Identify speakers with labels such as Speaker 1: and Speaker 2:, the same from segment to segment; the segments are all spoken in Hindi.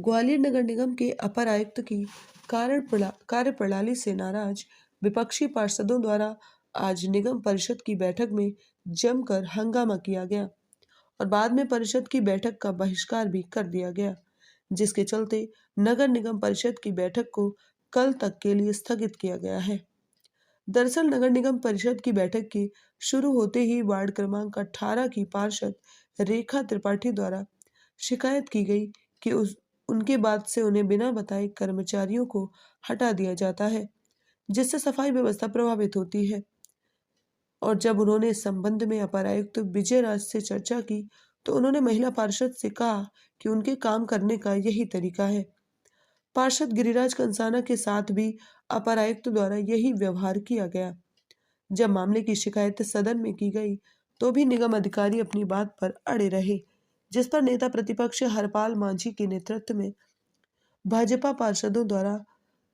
Speaker 1: ग्वालियर नगर निगम के अपर आयुक्त की कार्यप्रणाली से नाराज विपक्षी पार्षदों द्वारा आज निगम परिषद की बैठक में जमकर हंगामा किया गया और बाद में परिषद की बैठक का बहिष्कार भी कर दिया गया, जिसके चलते नगर निगम परिषद की बैठक को कल तक के लिए स्थगित किया गया है। दरअसल नगर निगम परिषद की बैठक के शुरू होते ही वार्ड क्रमांक 18 की पार्षद रेखा त्रिपाठी द्वारा शिकायत की गई कि उनके बाद से उन्हें बिना बताए कर्मचारियों को हटा दिया जाता है, जिससे सफाई व्यवस्था प्रभावित होती है। और जब उन्होंने इस संबंध में अपर आयुक्त विजय राज से चर्चा की तो उन्होंने महिला पार्षद से कहा कि उनके काम करने का यही तरीका है। पार्षद गिरिराज कंसाना के साथ भी अपर आयुक्त द्वारा यही व्यवहार किया गया। जब मामले की शिकायत सदन में की गई तो भी निगम अधिकारी अपनी बात पर अड़े रहे, जिस पर नेता प्रतिपक्ष हरपाल मांझी के नेतृत्व में भाजपा पार्षदों द्वारा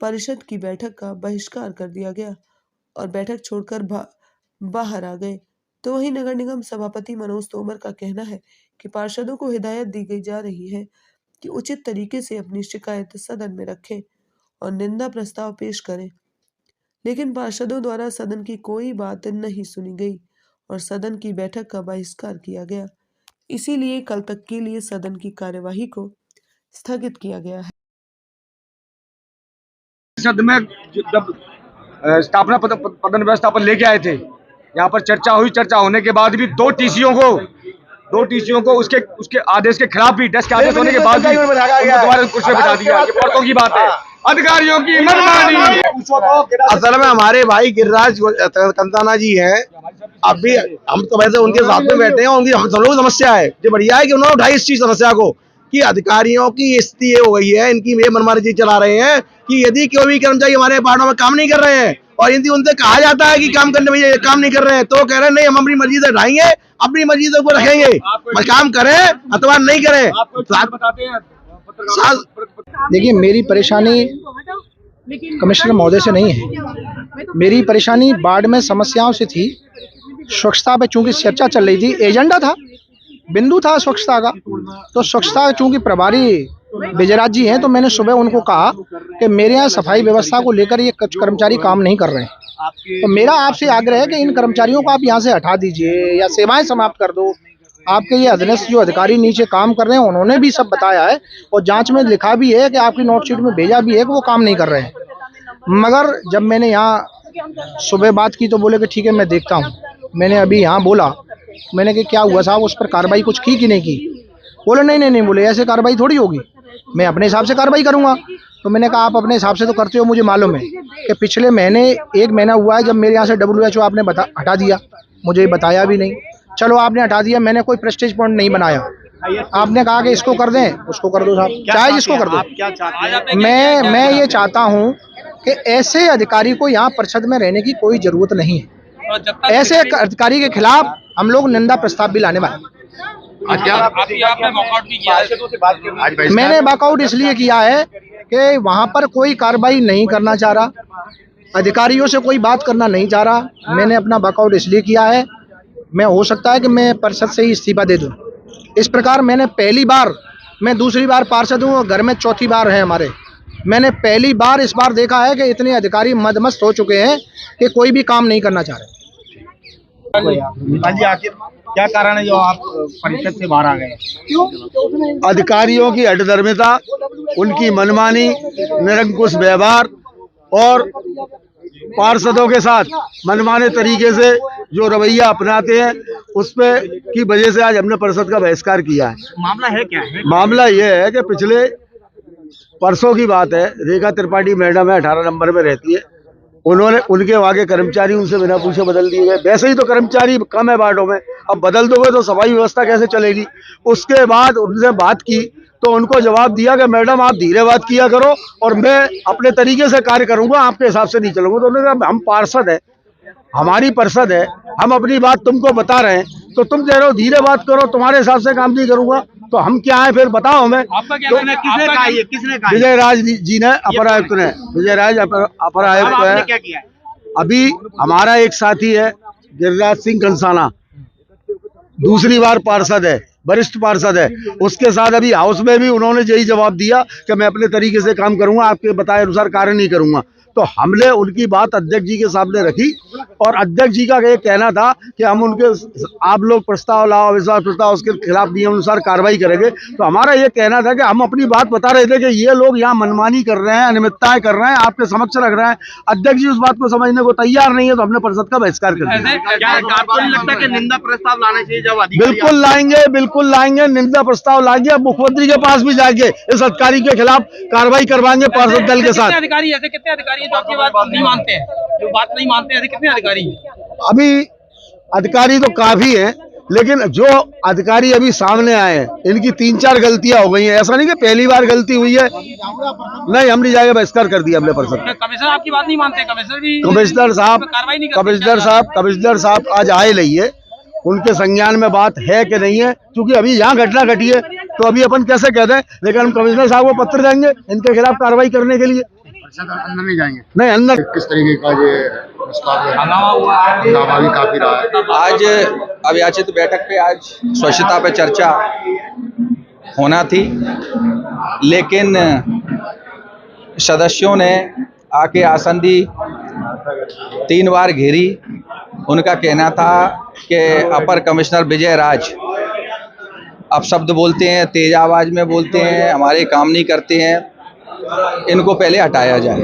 Speaker 1: परिषद की बैठक का बहिष्कार कर दिया गया और बैठक छोड़कर बाहर आ गए। तो वहीं नगर निगम सभापति मनोज तोमर का कहना है कि पार्षदों को हिदायत दी गई जा रही है कि उचित तरीके से अपनी शिकायत सदन में रखें और निंदा प्रस्ताव पेश करें, लेकिन पार्षदों द्वारा सदन की कोई बात नहीं सुनी गई और सदन की बैठक का बहिष्कार किया गया। इसीलिए कल तक के लिए सदन की कार्यवाही को स्थगित किया गया है।
Speaker 2: संसद में जब स्थापना पदन व्यवस्था पर लेके आए थे, यहाँ पर चर्चा हुई। चर्चा होने के बाद भी दो टीसीओं को उसके आदेश के खिलाफ भी, डेस्क के आदेश होने के बाद भी दोबारा कुर्सी पे बिठा दिया। ये परसों की बात है, अधिकारियों की मनमानी।
Speaker 3: असल में हमारे भाई गिरिराज कंसाना जी हैं, अभी हम तो वैसे उनके साथ में बैठे हैं। उनकी हम सब लोग समस्या है, जो बढ़िया है कि उन्होंने उठाई इस चीज समस्या को कि अधिकारियों की स्थिति ये हो गई है, इनकी ये मनमानी चीज चला रहे हैं कि यदि कोई भी कर्मचारी हमारे वार्डों में काम नहीं कर रहे हैं और यदि उनसे कहा जाता है कि काम करने में काम नहीं कर रहे हैं तो कह रहे हैं नहीं, हम अपनी मर्जी से उठाएंगे, अपनी मर्जी से ऊपर रखेंगे, काम करें अथवा नहीं करें।
Speaker 4: देखिए, मेरी परेशानी कमिश्नर महोदय से नहीं है, मेरी परेशानी वार्ड में समस्याओं से थी। स्वच्छता पे चूंकि चर्चा चल रही थी, एजेंडा था, बिंदु था स्वच्छता का, तो स्वच्छता चूंकि प्रभारी विजयराज जी हैं, तो मैंने सुबह उनको कहा कि मेरे यहाँ सफाई व्यवस्था को लेकर ये कुछ कर्मचारी काम नहीं कर रहे हैं, तो मेरा आपसे आग्रह है कि इन कर्मचारियों को आप यहाँ से हटा दीजिए या सेवाएं समाप्त कर दो। आपके ये अधीनस्थ जो अधिकारी नीचे काम कर रहे हैं उन्होंने भी सब बताया है और जांच में लिखा भी है कि आपकी नोटशीट में भेजा भी है कि वो काम नहीं कर रहे हैं। मगर जब मैंने यहाँ सुबह बात की तो बोले कि ठीक है मैं देखता हूँ। मैंने अभी यहाँ बोला, मैंने कि क्या हुआ साहब, उस पर कार्रवाई कुछ की कि नहीं की? बोले नहीं, बोले ऐसे कार्रवाई थोड़ी होगी, मैं अपने हिसाब से कार्रवाई करूँगा। तो मैंने कहा आप अपने हिसाब से तो करते हो, मुझे मालूम है कि पिछले महीने 1 महीना हुआ है जब मेरे यहाँ से WHO आपने हटा दिया, मुझे बताया भी नहीं। चलो आपने हटा दिया, मैंने कोई प्रेस्टीज पॉइंट नहीं बनाया। आपने कहा कि इसको कर दें, उसको कर दो साहब, चाहे जिसको कर दो। मैं ये चाहता हूँ कि ऐसे अधिकारी को यहाँ परिषद में रहने की कोई जरूरत नहीं है। ऐसे अधिकारी के खिलाफ हम लोग निंदा प्रस्ताव भी लाने वाले। मैंने वॉकआउट इसलिए किया है कि वहाँ पर कोई कार्रवाई नहीं करना चाह रहा, अधिकारियों से कोई बात करना नहीं चाह रहा। मैंने अपना वॉकआउट इसलिए किया है, मैं हो सकता है कि मैं परिषद से ही इस्तीफा दे दूं। इस प्रकार मैंने पहली बार, मैं दूसरी बार पार्षद हूँ और घर में चौथी बार है हमारे, मैंने पहली बार इस बार देखा है कि इतने अधिकारी मदमस्त हो चुके हैं कि कोई भी काम नहीं करना चाह रहे।
Speaker 3: आखिर क्या कारण है जो आप परिषद से बाहर आ गए? अधिकारियों की हठधर्मिता, उनकी मनमानी, निरंकुश व्यवहार और पार्षदों के साथ मनमाने तरीके से जो रवैया अपनाते हैं, उस पे की वजह से आज हमने परिषद का बहिष्कार किया है।
Speaker 2: मामला है क्या है?
Speaker 3: मामला यह है कि पिछले परसों की बात है, रेखा त्रिपाठी मैडम है, 18 नंबर में रहती है, उन्होंने उनके आगे कर्मचारी उनसे बिना पूछे बदल दिए गए। वैसे ही तो कर्मचारी कम है वार्डों में, अब बदल दोगे तो सफाई व्यवस्था कैसे चलेगी? उसके बाद उनसे बात की तो उनको जवाब दिया कि मैडम आप धीरे बात किया करो और मैं अपने तरीके से कार्य करूंगा, आपके हिसाब से नहीं चलूंगा। तो उन्होंने कहा हम पार्षद है, हमारी परिषद है, हम अपनी बात तुमको बता रहे हैं, तो तुम कह रहे हो धीरे बात करो, तुम्हारे हिसाब से काम नहीं करूंगा, तो हम क्या है फिर बताओ हमें।
Speaker 2: आपका क्या कहना है? किसने कहा ये? किसने कहा?
Speaker 3: विजय राज जी ने, अपर आयुक्त ने, विजय राज अपर आयुक्त है।
Speaker 2: क्या किया है?
Speaker 3: अभी हमारा एक साथी है गिरिराज सिंह कंसाना, दूसरी बार पार्षद है, वरिष्ठ पार्षद है, उसके साथ अभी हाउस में भी उन्होंने यही जवाब दिया कि मैं अपने तरीके से काम करूंगा, आपके बताए अनुसार कार्य नहीं करूंगा। तो हमने उनकी बात अध्यक्ष जी के सामने रखी और अध्यक्ष जी का ये कहना था कि हम उनके आप लोग प्रस्ताव लाओ, अविश्वास प्रस्ताव, उसके खिलाफ नियम अनुसार कार्रवाई करेंगे। तो हमारा ये कहना था कि हम अपनी बात बता रहे थे कि ये लोग यहाँ मनमानी कर रहे हैं, अनियमितताएं कर रहे हैं, आपके समक्ष रख रहे हैं। अध्यक्ष जी उस बात को समझने को तैयार नहीं है, तो हमने परिषद का बहिष्कार कर दिया।
Speaker 5: आपको नहीं लगता कि निंदा प्रस्ताव लाना चाहिए जब अधिकारी
Speaker 3: बिल्कुल लाएंगे, बिल्कुल लाएंगे, निंदा प्रस्ताव लाएंगे। अब मुख्यमंत्री के पास भी जाएंगे, इस अधिकारी के खिलाफ कार्रवाई करवाएंगे पार्षद दल के साथ।
Speaker 5: कितने अधिकारी जो आपकी बात नहीं मानते हैं, जो बात नहीं मानते हैं, ऐसे कितने अधिकारी हैं?
Speaker 3: अभी अधिकारी तो काफी हैं, लेकिन जो अधिकारी अभी सामने आए हैं, इनकी 3-4 गलतियां हो गई हैं। ऐसा नहीं कि पहली बार गलती हुई है, नहीं, हम नहीं जाएंगे, बहिष्कार कर दिया हमने परिषद।
Speaker 5: कमिश्नर आपकी बात नहीं मानते, कमिश्नर भी
Speaker 3: कमिश्नर साहब
Speaker 5: कार्रवाई नहीं करते।
Speaker 3: कमिश्नर साहब आज आए नहीं है, उनके संज्ञान में बात है कि नहीं है, क्योंकि अभी यहाँ घटना घटी है, तो अभी अपन कैसे कहते हैं। लेकिन हम कमिश्नर साहब को पत्र देंगे इनके खिलाफ कार्रवाई करने के लिए।
Speaker 2: अंदर नहीं जाएंगे,
Speaker 3: नहीं, अंदर
Speaker 6: किस तरीके का ये प्रस्ताव है? हंगामा भी काफी रहा है।
Speaker 7: आज अवियाचित बैठक पे आज स्वच्छता पे चर्चा होना थी, लेकिन सदस्यों ने आके आसंदी 3 बार घेरी। उनका कहना था कि अपर कमिश्नर विजय राज अपशब्द बोलते हैं, तेज आवाज में बोलते हैं, हमारे काम नहीं करते हैं, इनको पहले हटाया जाए।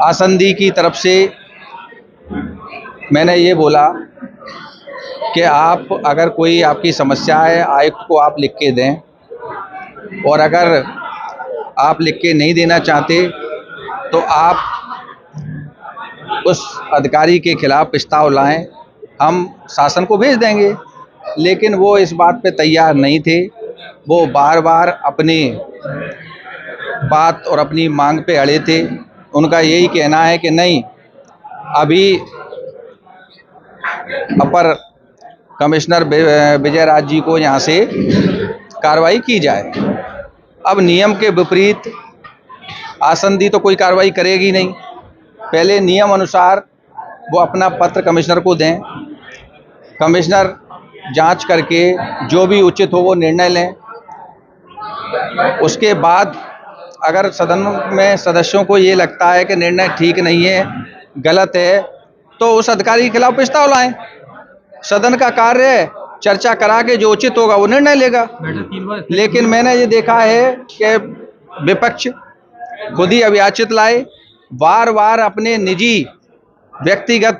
Speaker 7: आसंदी की तरफ से मैंने ये बोला कि आप अगर कोई आपकी समस्या है, आयुक्त को आप लिख के दें, और अगर आप लिख के नहीं देना चाहते तो आप उस अधिकारी के खिलाफ प्रस्ताव लाएं, हम शासन को भेज देंगे। लेकिन वो इस बात पे तैयार नहीं थे। वो बार बार अपनी बात और अपनी मांग पे अड़े थे। उनका यही कहना है कि नहीं, अभी अपर कमिश्नर विजय राज जी को यहाँ से कार्रवाई की जाए। अब नियम के विपरीत आसंदी तो कोई कार्रवाई करेगी नहीं। पहले नियम अनुसार वो अपना पत्र कमिश्नर को दें, कमिश्नर जांच करके जो भी उचित हो वो निर्णय लें। उसके बाद अगर सदन में सदस्यों को ये लगता है कि निर्णय ठीक नहीं है, गलत है, तो उस अधिकारी के खिलाफ प्रस्ताव लाएं। सदन का कार्य है, चर्चा करा के जो उचित होगा वो निर्णय लेगा। लेकिन मैंने ये देखा है कि विपक्ष खुद ही अवियाचित लाए, बार बार अपने निजी व्यक्तिगत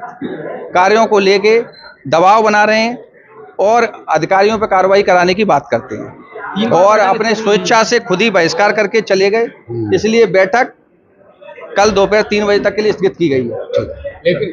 Speaker 7: कार्यों को लेके दबाव बना रहे हैं और अधिकारियों पर कार्रवाई कराने की बात करते हैं, और अपने स्वेच्छा से खुद ही बहिष्कार करके चले गए। इसलिए बैठक कल दोपहर 3 बजे तक के लिए स्थगित की गई है।